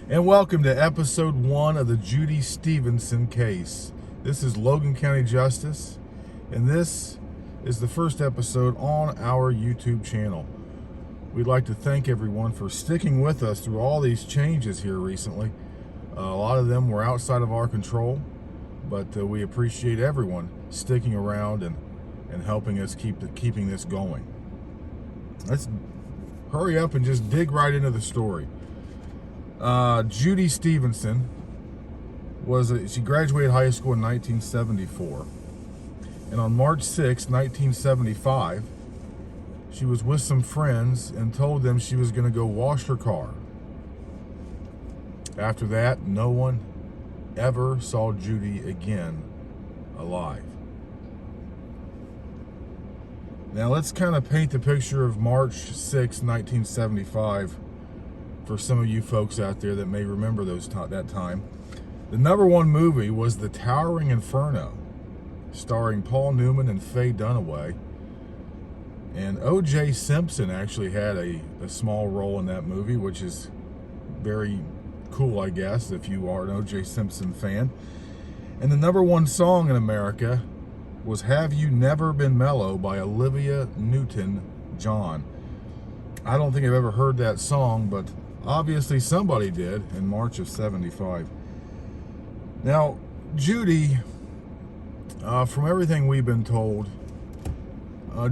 And welcome to episode 1 of the Judy Stevenson case. This is Logan County Justice, and this is the first episode on our YouTube channel. We'd like to thank everyone for sticking with us through all these changes here recently. A lot of them were outside of our control, but we appreciate everyone sticking around and helping us keeping this going. Let's hurry up and just dig right into the story. Judy Stevenson she graduated high school in 1974, and on March 6, 1975, she was with some friends and told them she was going to go wash her car. After that, no one ever saw Judy again alive. Now let's kind of paint the picture of March 6, 1975 for some of you folks out there that may remember that time. The number one movie was The Towering Inferno, starring Paul Newman and Faye Dunaway. And O.J. Simpson actually had a small role in that movie, which is very cool, I guess, if you are an O.J. Simpson fan. And the number one song in America was Have You Never Been Mellow by Olivia Newton-John. I don't think I've ever heard that song, but obviously somebody did in March of 75. Now, Judy, from everything we've been told,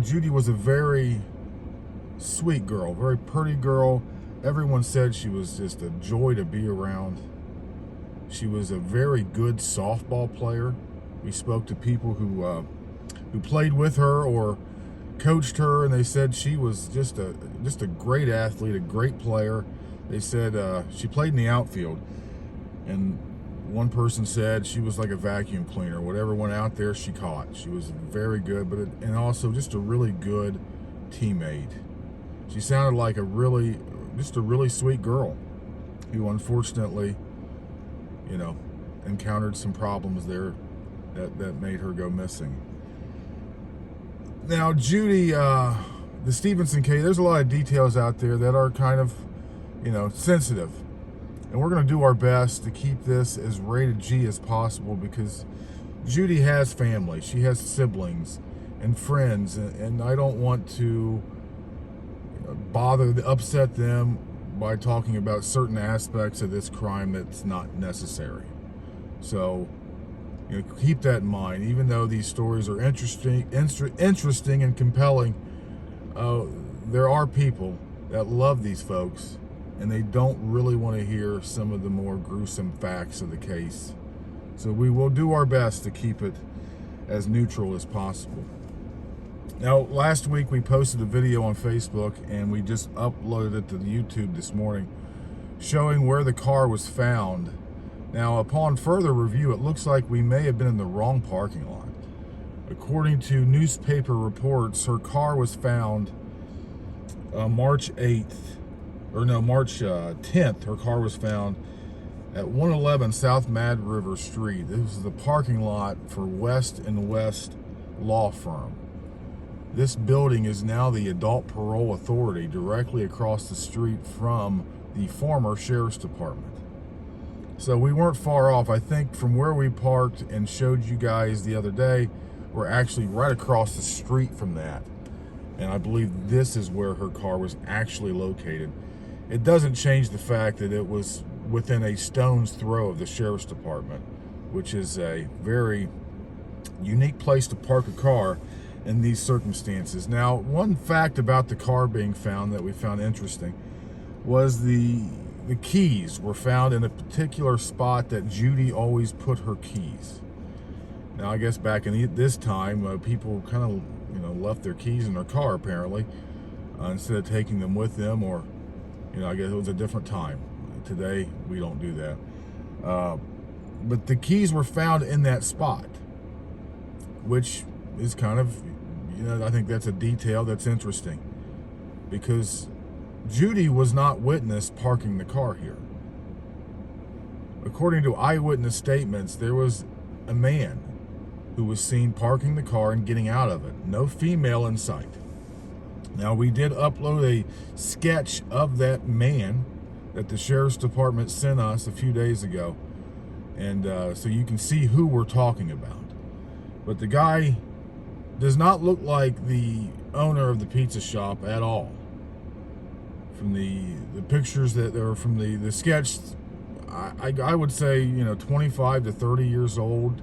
Judy was a very sweet girl, very pretty girl. Everyone said she was just a joy to be around. She was a very good softball player. We spoke to people who played with her or coached her, and they said she was just a great athlete, a great player. They said she played in the outfield, and one person said she was like a vacuum cleaner. Whatever went out there, she caught. She was very good, and also just a really good teammate. She sounded like a really sweet girl who unfortunately, encountered some problems there that made her go missing. Now, Judy, the Stevenson case, there's a lot of details out there that are kind of, sensitive. And we're going to do our best to keep this as rated G as possible because Judy has family. She has siblings and friends, and I don't want to upset them by talking about certain aspects of this crime that's not necessary. So, keep that in mind. Even though these stories are interesting and compelling, there are people that love these folks, and they don't really want to hear some of the more gruesome facts of the case. So we will do our best to keep it as neutral as possible. Now, last week we posted a video on Facebook, and we just uploaded it to YouTube this morning, showing where the car was found. Now, upon further review, it looks like we may have been in the wrong parking lot. According to newspaper reports, her car was found March 10th. Her car was found at 111 South Mad River Street. This is the parking lot for West and West Law Firm. This building is now the Adult Parole Authority, directly across the street from the former Sheriff's Department. So we weren't far off. I think from where we parked and showed you guys the other day, we're actually right across the street from that. And I believe this is where her car was actually located. It doesn't change the fact that it was within a stone's throw of the Sheriff's Department, which is a very unique place to park a car in these circumstances. Now, one fact about the car being found that we found interesting was the keys were found in a particular spot that Judy always put her keys. Now, I guess back in this time, people kind of, left their keys in their car, apparently, instead of taking them with them, or, I guess it was a different time. Today, we don't do that. But the keys were found in that spot, which is kind of, I think that's a detail that's interesting, because Judy was not witnessed parking the car here. According to eyewitness statements, there was a man who was seen parking the car and getting out of it. No female in sight. Now, we did upload a sketch of that man that the Sheriff's Department sent us a few days ago. And so you can see who we're talking about. But the guy does not look like the owner of the pizza shop at all. From the pictures that are from the sketch, I would say, 25 to 30 years old,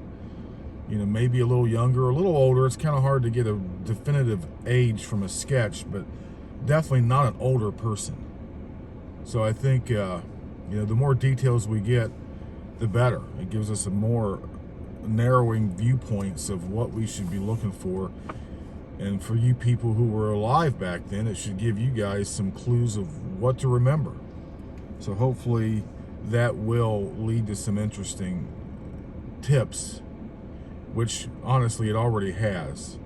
maybe a little younger, a little older. It's kind of hard to get a definitive age from a sketch, but definitely not an older person. So I think, the more details we get, the better. It gives us a more narrowing viewpoints of what we should be looking for. And for you people who were alive back then, it should give you guys some clues of what to remember. So hopefully that will lead to some interesting tips, which honestly it already has,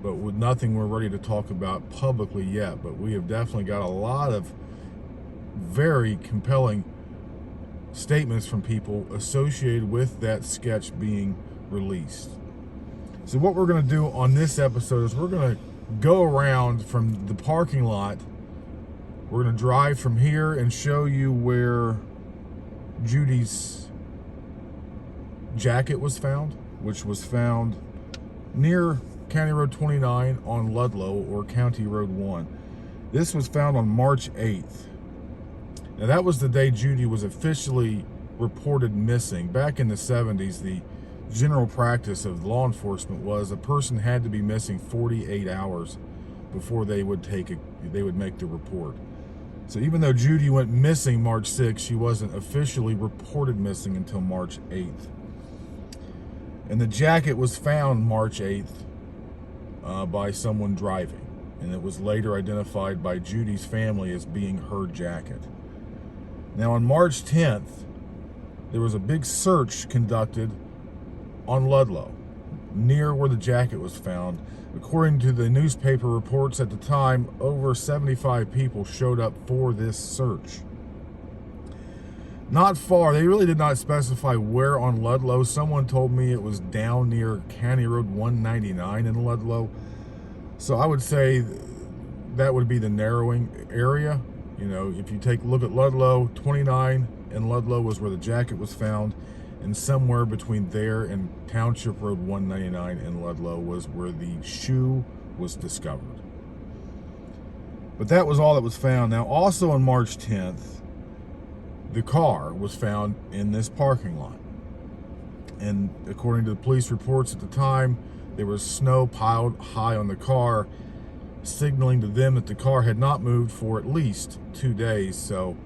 but with nothing we're ready to talk about publicly yet. But we have definitely got a lot of very compelling statements from people associated with that sketch being released. So what we're going to do on this episode is we're going to go around from the parking lot. We're going to drive from here and show you where Judy's jacket was found, which was found near County Road 29 on Ludlow, or County Road 1. This was found on March 8th. Now that was the day Judy was officially reported missing. Back in the 70s, the general practice of law enforcement was a person had to be missing 48 hours before they would make the report. So even though Judy went missing March 6th, she wasn't officially reported missing until March 8th. And the jacket was found March 8th by someone driving, and it was later identified by Judy's family as being her jacket. Now on March 10th, there was a big search conducted on Ludlow, near where the jacket was found. According to the newspaper reports at the time, over 75 people showed up for this search. Not far, they really did not specify where on Ludlow. Someone told me it was down near County Road 199 in Ludlow. So I would say that would be the narrowing area. If you take a look at Ludlow, 29 in Ludlow was where the jacket was found, and somewhere between there and Township Road 199 in Ludlow was where the shoe was discovered. But that was all that was found. Now, also on March 10th, the car was found in this parking lot. And according to the police reports at the time, there was snow piled high on the car, signaling to them that the car had not moved for at least 2 days. So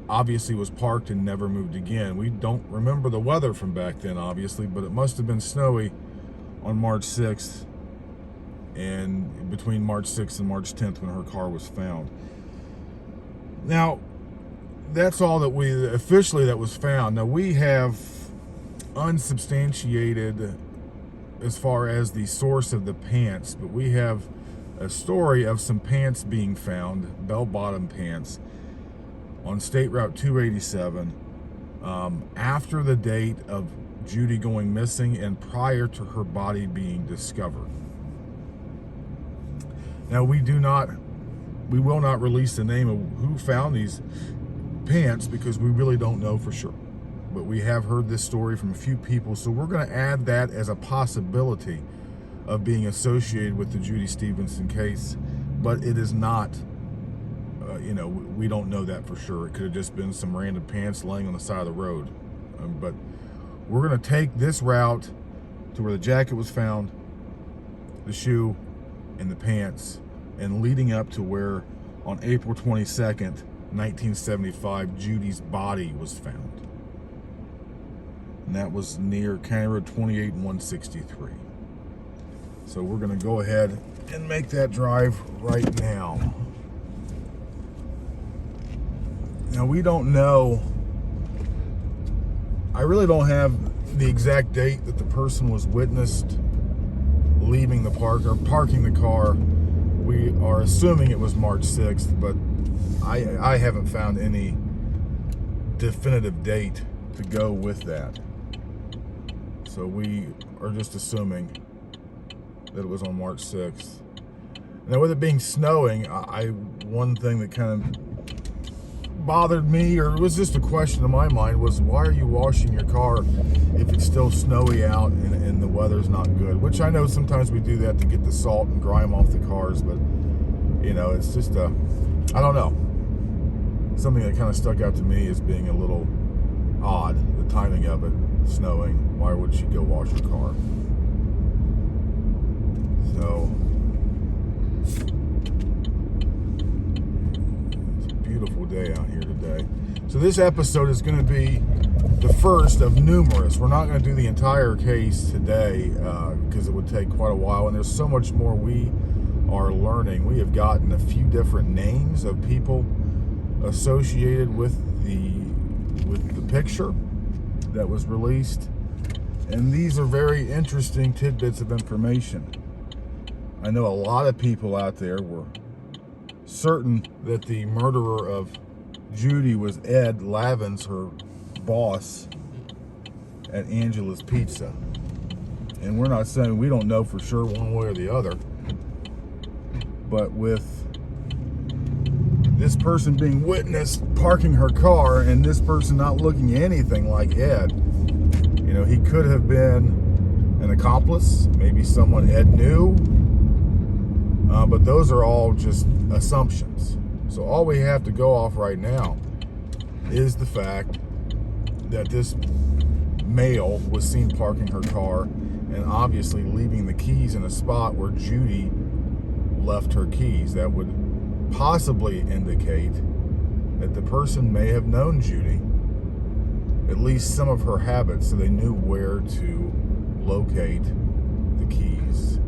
obviously was parked and never moved again. We don't remember the weather from back then, obviously, but it must have been snowy on March 6th and between March 6th and March 10th when her car was found. Now, that's all that that was found. Now, we have unsubstantiated as far as the source of the pants, but we have a story of some pants being found, bell-bottom pants, on State Route 287 after the date of Judy going missing and prior to her body being discovered. Now, we will not release the name of who found these pants because we really don't know for sure. But we have heard this story from a few people, so we're going to add that as a possibility of being associated with the Judy Stevenson case, but it is not. We don't know that for sure. It could have just been some random pants laying on the side of the road. But we're going to take this route to where the jacket was found, the shoe, and the pants, and leading up to where on April 22nd, 1975, Judy's body was found. And that was near County Road 28 and 163. So we're going to go ahead and make that drive right now. Now, we don't know, I really don't have the exact date that the person was witnessed leaving the park or parking the car. We are assuming it was March 6th, but I haven't found any definitive date to go with that. So we are just assuming that it was on March 6th. Now, with it being snowing, one thing that kind of bothered me, or it was just a question in my mind, was why are you washing your car if it's still snowy out and the weather's not good? Which I know sometimes we do that to get the salt and grime off the cars, but you know, it's just I don't know. Something that kind of stuck out to me as being a little odd, the timing of it, snowing. Why would she go wash her car? So it's a beautiful day out here today. So this episode is going to be the first of numerous. We're not going to do the entire case today because it would take quite a while, and there's so much more we are learning. We have gotten a few different names of people associated with the picture that was released, and these are very interesting tidbits of information. I know a lot of people out there were certain that the murderer of Judy was Ed Lavins, her boss at Angela's Pizza, and we're not saying, we don't know for sure one way or the other, but with this person being witnessed parking her car and this person not looking anything like Ed, you know, he could have been an accomplice, maybe someone Ed knew, but those are all just assumptions. So all we have to go off right now is the fact that this male was seen parking her car and obviously leaving the keys in a spot where Judy left her keys. That would possibly indicate that the person may have known Judy, at least some of her habits, so they knew where to locate the keys.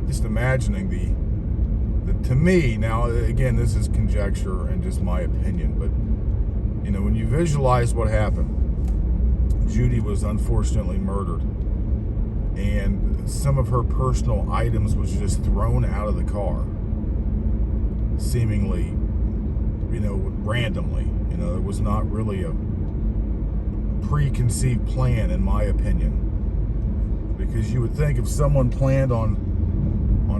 Just imagining to me, now again, this is conjecture and just my opinion, but you know, when you visualize what happened, Judy was unfortunately murdered, and some of her personal items was just thrown out of the car, seemingly, you know, randomly. You know, it was not really a preconceived plan, in my opinion, because you would think if someone planned on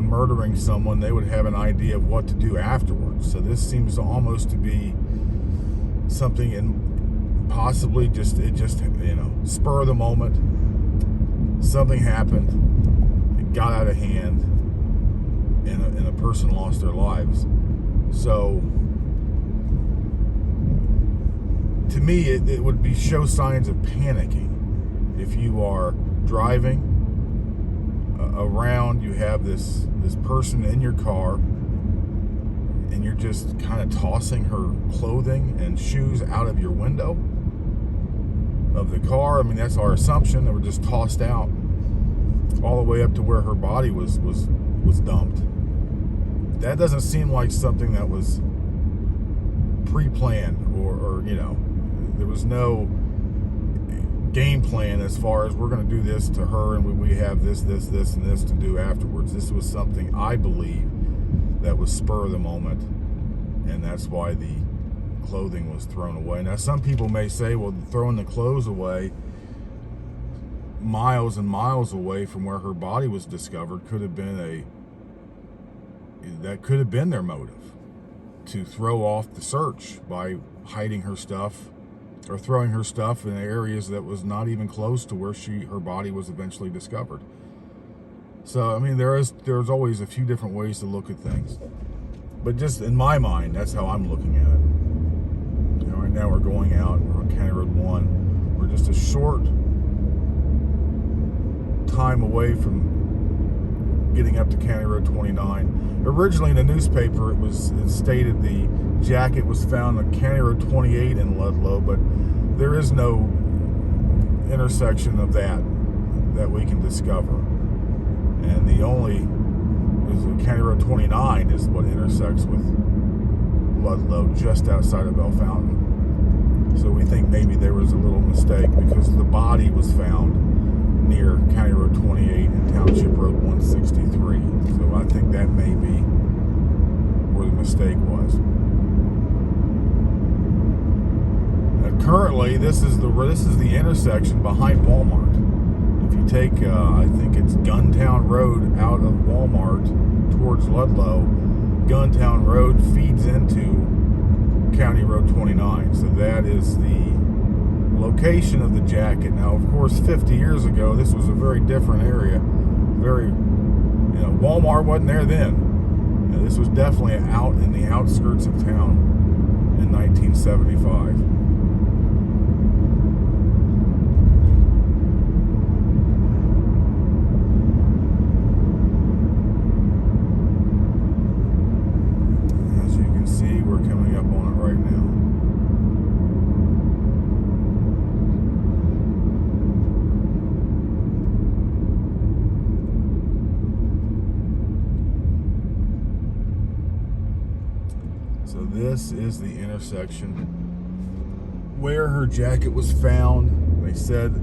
murdering someone, they would have an idea of what to do afterwards. So this seems almost to be something in possibly just you know, spur of the moment. Something happened, it got out of hand, and a person lost their lives. So to me, it would be show signs of panicking. If you are driving around, you have this person in your car, and you're just kind of tossing her clothing and shoes out of your window of the car. I mean, that's our assumption. They were just tossed out all the way up to where her body was dumped. That doesn't seem like something that was pre-planned, or you know, there was no game plan as far as we're going to do this to her and we have this and this to do afterwards. This was something, I believe, that was spur of the moment, and that's why the clothing was thrown away. Now, some people may say, well, throwing the clothes away miles and miles away from where her body was discovered could have been their motive, to throw off the search by hiding her stuff or throwing her stuff in areas that was not even close to where her body was eventually discovered. So, I mean, there's always a few different ways to look at things. But just in my mind, that's how I'm looking at it. You know, right now we're going out, we're on County Road 1. We're just a short time away from getting up to County Road 29. Originally in the newspaper, it stated the jacket was found on County Road 28 in Ludlow, but there is no intersection of that we can discover. And the only is County Road 29 is what intersects with Ludlow, just outside of Bell Fountain. So we think maybe there was a little mistake, because the body was found near County Road 28 and Township Road 163. So I think that may be where the mistake was. Currently, this is the intersection behind Walmart. If you take, I think it's Guntown Road out of Walmart towards Ludlow, Guntown Road feeds into County Road 29. So that is the location of the jacket. Now, of course, 50 years ago, this was a very different area. Walmart wasn't there then. This was definitely out in the outskirts of town in 1975. As you can see, we're coming up on it right now. So this is the intersection where her jacket was found. They said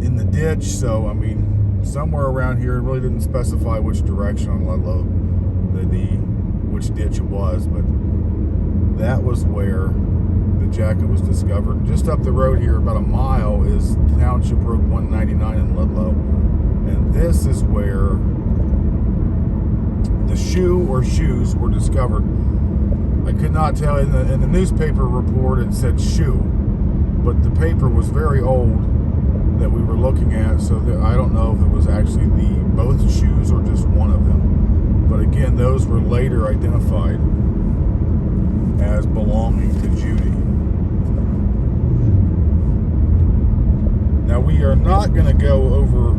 in the ditch, so I mean somewhere around here. It really didn't specify which direction on Ludlow, which ditch it was, but that was where the jacket was discovered. Just up the road here, about a mile, is Township Road 199 in Ludlow, and this is where the shoe or shoes were discovered. I could not tell. In the newspaper report it said shoe, but the paper was very old that we were looking at, so that I don't know if it was actually both shoes or just one of them. But again, those were later identified as belonging to Judy. Now, we are not going to go over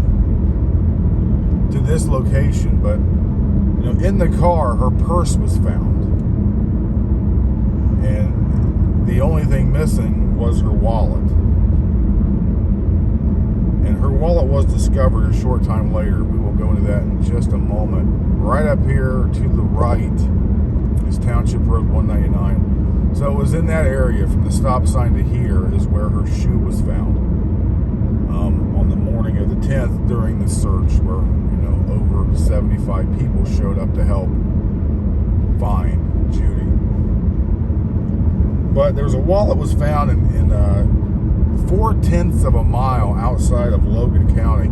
to this location, but in the car, her purse was found. And the only thing missing was her wallet. And her wallet was discovered a short time later. We will go into that in just a moment. Right up here to the right is Township Road 199. So it was in that area, from the stop sign to here, is where her shoe was found. On the morning of the 10th, during the search, where over 75 people showed up to help find Judy. But there's a wallet was found in 4/10 of a mile outside of Logan County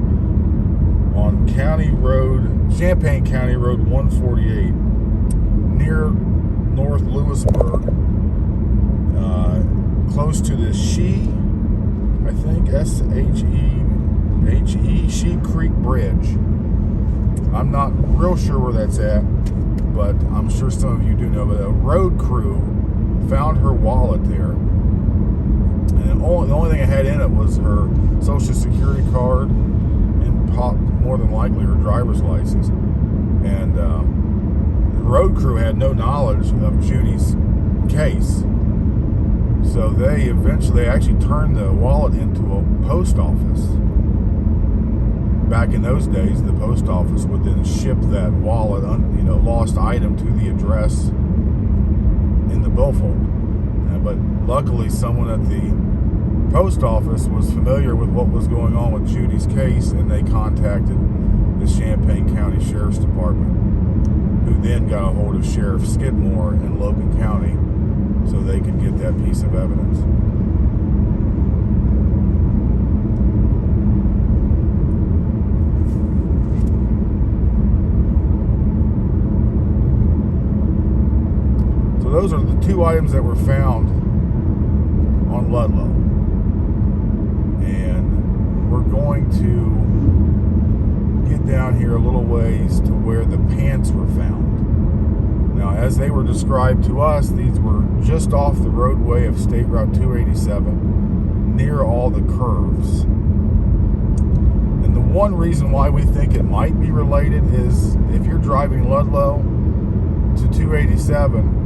on Champaign County Road 148, near North Lewisburg, close to the Shea Creek Bridge. I'm not real sure where that's at, but I'm sure some of you do know. But a road crew found her wallet there, and the only thing it had in it was her Social Security card and more than likely her driver's license. And the road crew had no knowledge of Judy's case, so they actually turned the wallet into a post office. Back in those days, the post office would then ship that wallet, lost item, to the address in the billfold. But luckily, someone at the post office was familiar with what was going on with Judy's case, and they contacted the Champaign County Sheriff's Department, who then got a hold of Sheriff Skidmore in Logan County so they could get that piece of evidence. So those are the two items that were found on Ludlow. And we're going to get down here a little ways to where the pants were found. Now, as they were described to us, these were just off the roadway of State Route 287, near all the curves. And the one reason why we think it might be related is if you're driving Ludlow to 287,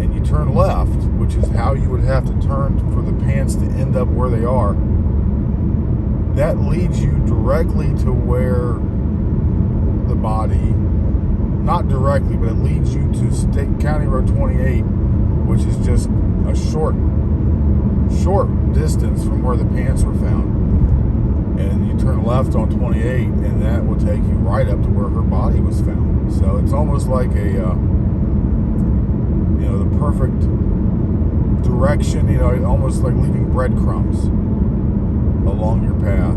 and you turn left, which is how you would have to turn for the pants to end up where they are, that leads you directly to where the body, not directly, but it leads you to State County Road 28, which is just a short distance from where the pants were found. And you turn left on 28, and that will take you right up to where her body was found. So it's almost like the perfect direction, you know, almost like leaving breadcrumbs along your path.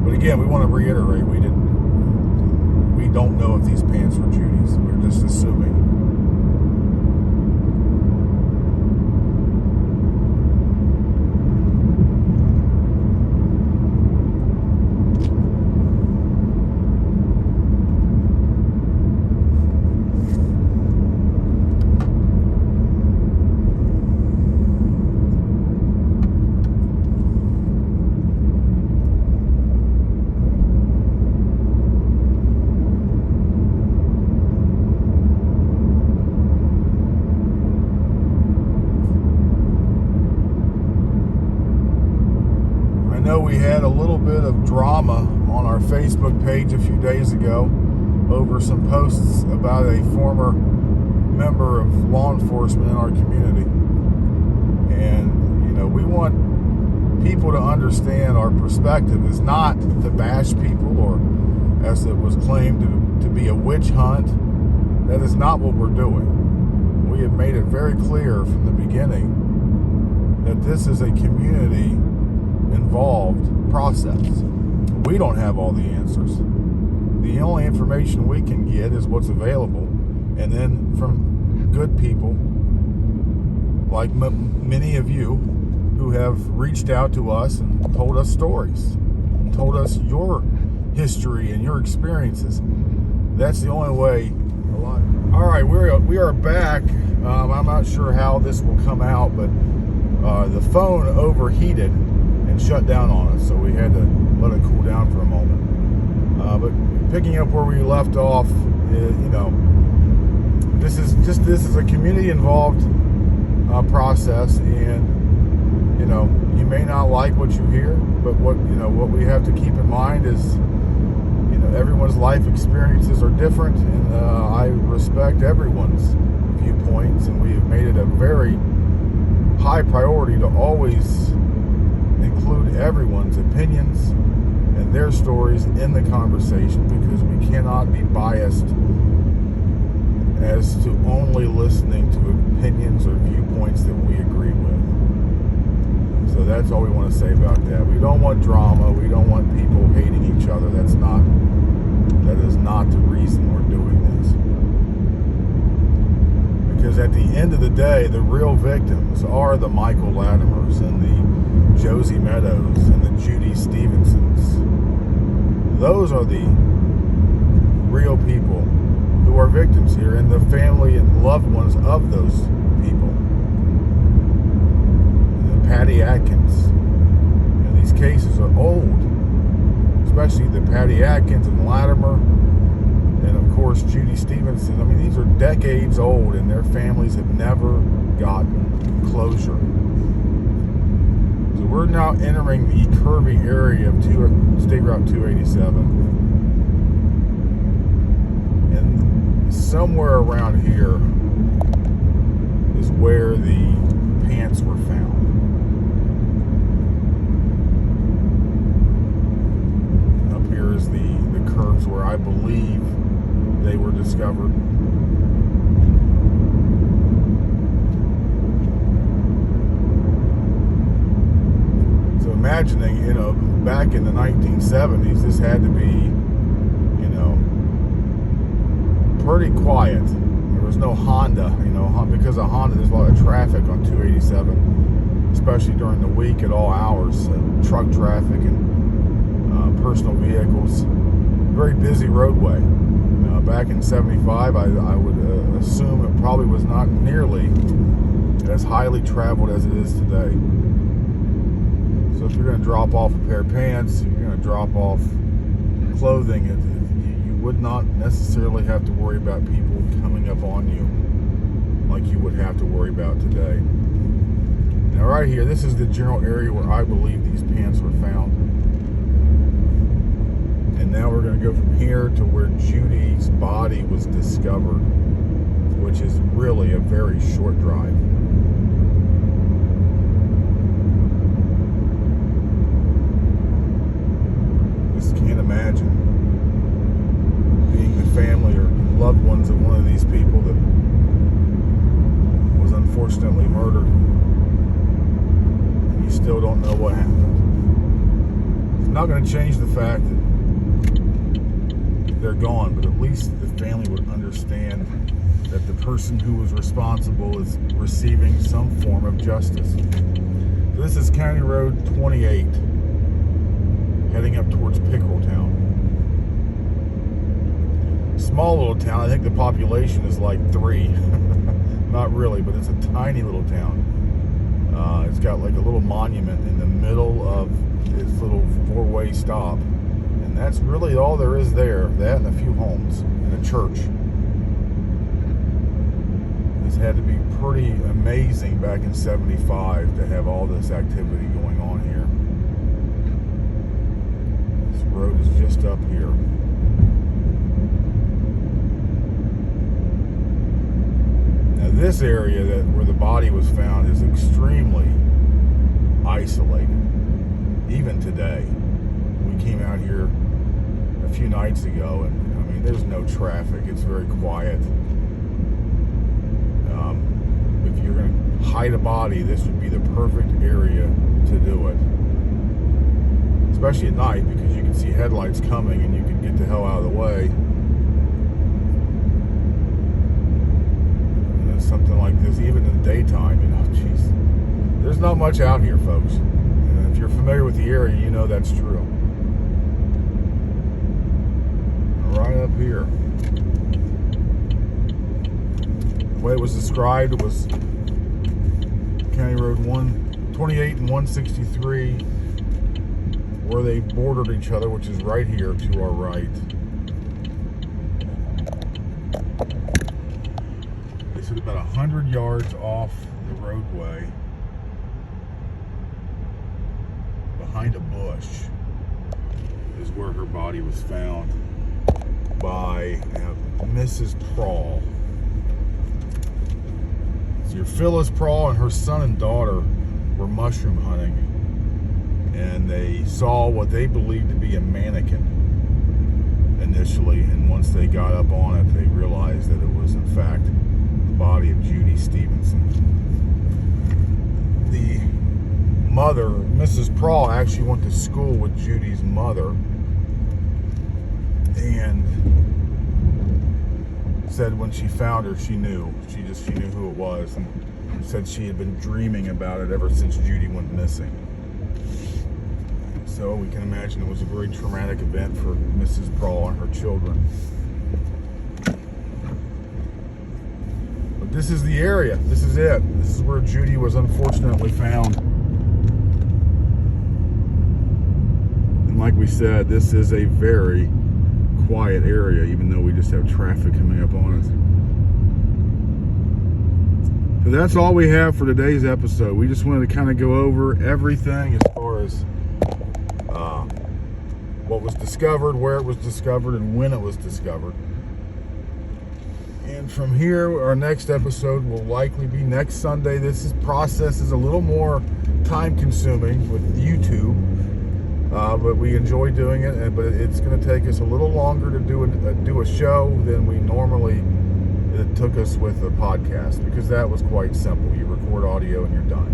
But again, we want to reiterate, we don't know if these pants were Judy's. We're just assuming. We had a little bit of drama on our Facebook page a few days ago over some posts about a former member of law enforcement in our community. And, you know, we want people to understand our perspective is not to bash people or, as it was claimed, to be a witch hunt. That is not what we're doing. We have made it very clear from the beginning that this is a community involved process. We don't have all the answers. The only information we can get is what's available, and then from good people like many of you who have reached out to us and told us stories, and told us your history and your experiences. That's the only way. All right, we are back. I'm not sure how this will come out, but the phone overheated and shut down on us, so we had to let it cool down for a moment. But picking up where we left off, you know, this is a community involved process, and you know, you may not like what you hear, but what we have to keep in mind is, you know, everyone's life experiences are different, and I respect everyone's viewpoints, and we have made it a very high priority to always include everyone's opinions and their stories in the conversation, because we cannot be biased as to only listening to opinions or viewpoints that we agree with. So that's all we want to say about that. We don't want drama. We don't want people hating each other. That is not the reason we're doing this. Because at the end of the day, the real victims are the Michael Latimers and the Josie Meadows and the Judy Stevensons. Those are the real people who are victims here, and the family and loved ones of those people. And Patty Atkins. And these cases are old, especially the Patty Atkins and Latimer, and of course Judy Stevenson. I mean, these are decades old, and their families have never gotten closure. So we're now entering the curvy area of State Route 287. And somewhere around here is where the pants were found. Up here is the curves where I believe they were discovered. So imagining, you know, back in the 1970s, this had to be, you know, pretty quiet. There was no Honda, you know, because of Honda, there's a lot of traffic on 287, especially during the week at all hours, truck traffic and personal vehicles. Very busy roadway. Back in 75, I would assume it probably was not nearly as highly traveled as it is today. So if you're going to drop off a pair of pants, you're going to drop off clothing, you would not necessarily have to worry about people coming up on you like you would have to worry about today. Now right here, this is the general area where I believe these pants were found. And now we're going to go from here to where Judy's body was discovered, which is really a very short drive. Just can't imagine being the family or loved ones of one of these people that unfortunately murdered. And you still don't know what happened. It's not going to change the fact that they're gone, but at least the family would understand that the person who was responsible is receiving some form of justice. So this is County Road 28, heading up towards Pickrelltown. Small little town. I think the population is like 3. Not really, but it's a tiny little town. It's got like a little monument in the middle of its little 4-way stop. And that's really all there is there. That and a few homes and a church. This had to be pretty amazing back in '75 to have all this activity going on here. This road is just up here. Now this area where the body was found is extremely isolated, even today. We came out here a few nights ago, and I mean, there's no traffic. It's very quiet. If you're going to hide a body, this would be the perfect area to do it. Especially at night, because you can see headlights coming and you can get the hell out of the way. You know, something like this, even in the daytime, you know, geez. There's not much out here, folks. And if you're familiar with the area, you know that's true. Right up here. The way it was described was County Road 128 and 163, where they bordered each other, which is right here to our right. They said about 100 yards off the roadway, behind a bush, is where her body was found by Mrs. Prawl. So Phyllis Prawl and her son and daughter were mushroom hunting, and they saw what they believed to be a mannequin initially, and once they got up on it, they realized that it was in fact the body of Judy Stevenson. The mother, Mrs. Prawl, actually went to school with Judy's mother, and said when she found her, she knew who it was, and said she had been dreaming about it ever since Judy went missing. So we can imagine it was a very traumatic event for Mrs. Prawl and her children. But this is the area. This is it. This is where Judy was unfortunately found. And like we said, this is a very quiet area, even though we just have traffic coming up on us. So that's all we have for today's episode. We just wanted to kind of go over everything as far as what was discovered, where it was discovered, and when it was discovered. And from here, our next episode will likely be next Sunday. This process is a little more time consuming with YouTube. But we enjoy doing it, but it's going to take us a little longer to do a show than we normally it took us with a podcast, because that was quite simple. You record audio and you're done.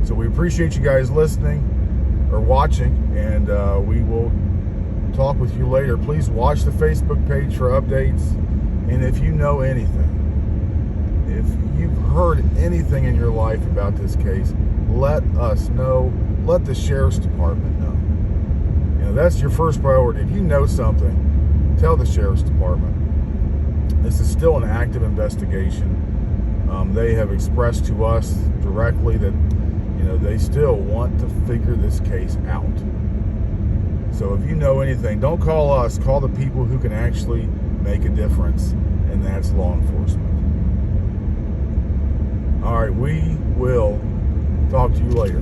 So we appreciate you guys listening or watching, and we will talk with you later. Please watch the Facebook page for updates, and if you know anything, if you've heard anything in your life about this case, let us know. Let the Sheriff's Department know. You know, that's your first priority. If you know something, tell the Sheriff's Department. This is still an active investigation. They have expressed to us directly that, you know, they still want to figure this case out. So if you know anything, don't call us. Call the people who can actually make a difference, and that's law enforcement. All right, we will talk to you later.